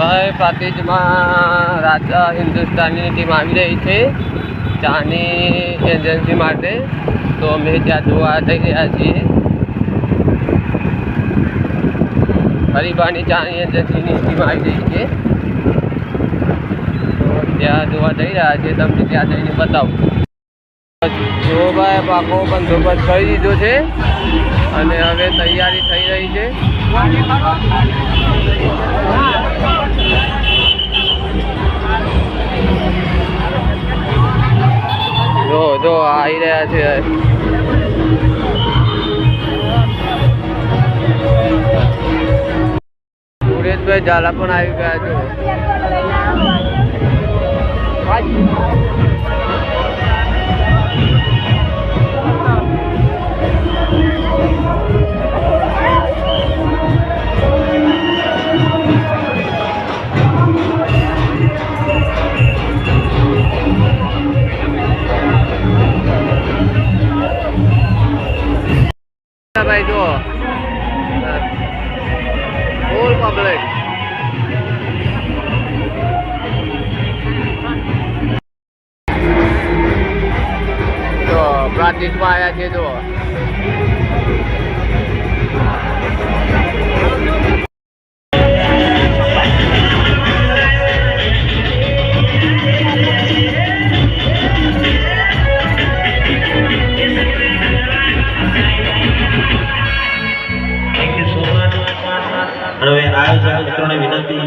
ભાઈ પ્રાતિજમાં રાજા હિન્દુસ્તાનની ટીમ આવી રહી છે ચાની એજન્સી માટે, તો અમે ત્યાં જોવા જઈ રહ્યા છીએ. હરિભાની ચાની એજન્સીની ટીમ આવી રહી છે, તો ત્યાં જોવા જઈ રહ્યા છીએ. તમને ત્યાં જઈને બતાવું. જો ભાઈ પાકો બંદોબસ્ત કરી દીધો છે અને હવે તૈયારી થઈ રહી છે. જો આવી રહ્યા છે. સુરેશભાઈ ઝાલા પણ આવી ગયા છે. ભાઈ જો ફૂલ પબ્લિક. તો પ્રાતિજમાં આવ્યા છે. જો હવે આયોજક મિત્રોને વિનંતી,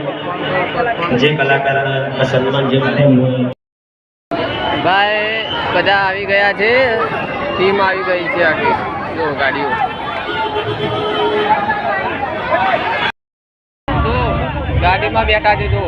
જે કલાકારના સન્માન જે ભાઈ બધા આવી ગયા છે. ટીમ આવી ગઈ છે આખી. જો ગાડીઓ તો ગાડીમાં બેઠા છે. જો